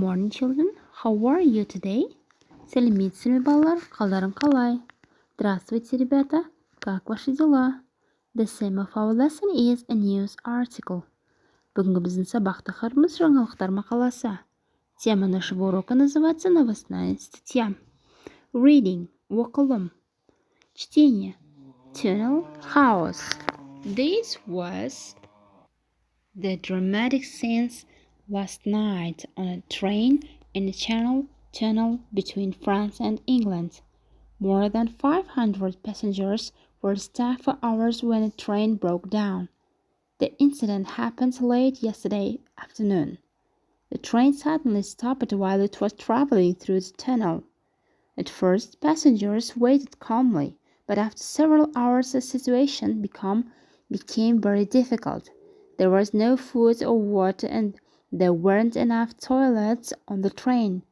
morning, children. How are you today? Сәлеметсізбе, балалар? Қалдарың қалай? Здравствуйте, ребята. Как ваши дела? The theme of our lesson is a news article. Бүгінгі біздің сабақ тақырыбымыз жаңалықтар мақаласы. Тема нашего урока называется «Новостная статья». Reading. Оқылым. Чтение. Tunnel house. This was the dramatic scenes last night on a train in the Channel Tunnel between France and England. More than 500 passengers were stuck for hours when the train broke down. The incident happened late yesterday afternoon. The train suddenly stopped while it was traveling through the tunnel. At first, passengers waited calmly, but after several hours the situation became very difficult. There was no food or water and there weren't enough toilets on the train.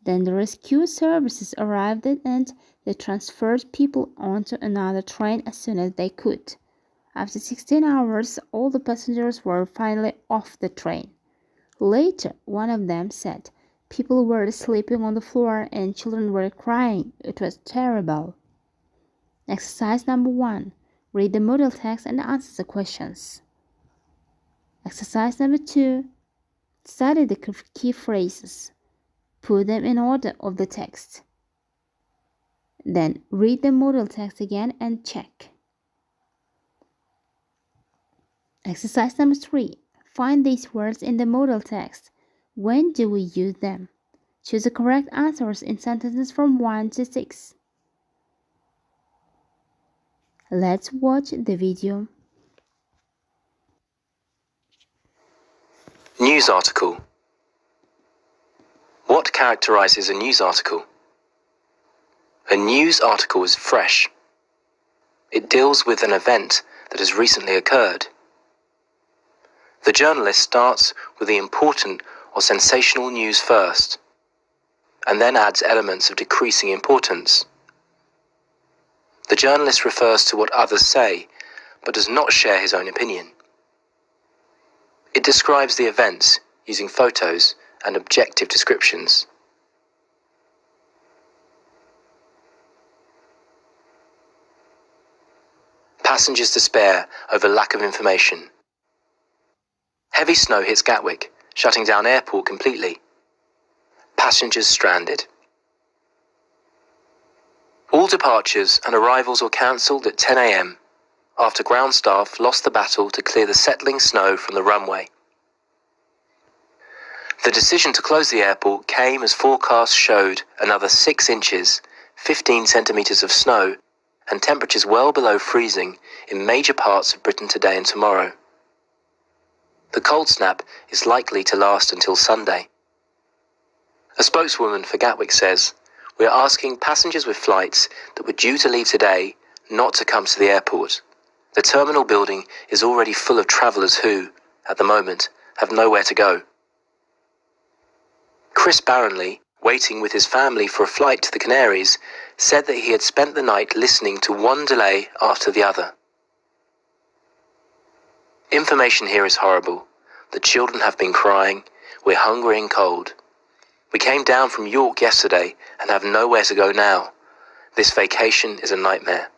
Then the rescue services arrived and they transferred people onto another train as soon as they could. After 16 hours, all the passengers were finally off the train. Later, one of them said, people were sleeping on the floor and children were crying. It was terrible. Exercise number 1. Read the model text and answer the questions. Exercise number 2. Study the key phrases. Put them in order of the text. Then read the model text again and check. Exercise number 3. Find these words in the model text. When do we use them? Choose the correct answers in sentences from 1 to 6. Let's watch the video. News article. What characterizes a news article? A news article is fresh. It deals with an event that has recently occurred. The journalist starts with the important or sensational news first, and then adds elements of decreasing importance. The journalist refers to what others say, but does not share his own opinion. It describes the events using photos and objective descriptions. Passengers despair over lack of information. Heavy snow hits Gatwick, shutting down airport completely. Passengers stranded. All departures and arrivals were cancelled at 10 a.m. after ground staff lost the battle to clear the settling snow from the runway. The decision to close the airport came as forecasts showed another 6 inches, 15 centimetres of snow, and temperatures well below freezing in major parts of Britain today and tomorrow. The cold snap is likely to last until Sunday. A spokeswoman for Gatwick says, "We are asking passengers with flights that were due to leave today not to come to the airport. The terminal building is already full of travellers who, at the moment, have nowhere to go." Chris Barronley, waiting with his family for a flight to the Canaries, said that he had spent the night listening to one delay after the other. Information here is horrible. The children have been crying. We're hungry and cold. We came down from York yesterday and have nowhere to go now. This vacation is a nightmare.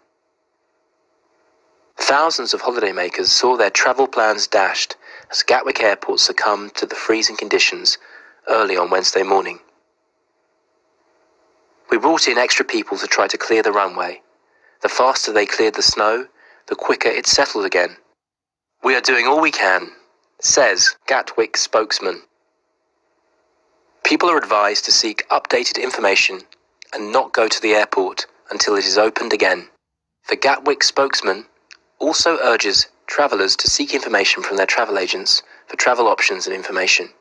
Thousands of holidaymakers saw their travel plans dashed as Gatwick Airport succumbed to the freezing conditions early on Wednesday morning. We brought in extra people to try to clear the runway. The faster they cleared the snow, the quicker it settled again. We are doing all we can, says Gatwick spokesman. People are advised to seek updated information and not go to the airport until it is opened again. The Gatwick spokesman also urges travellers to seek information from their travel agents for travel options and information.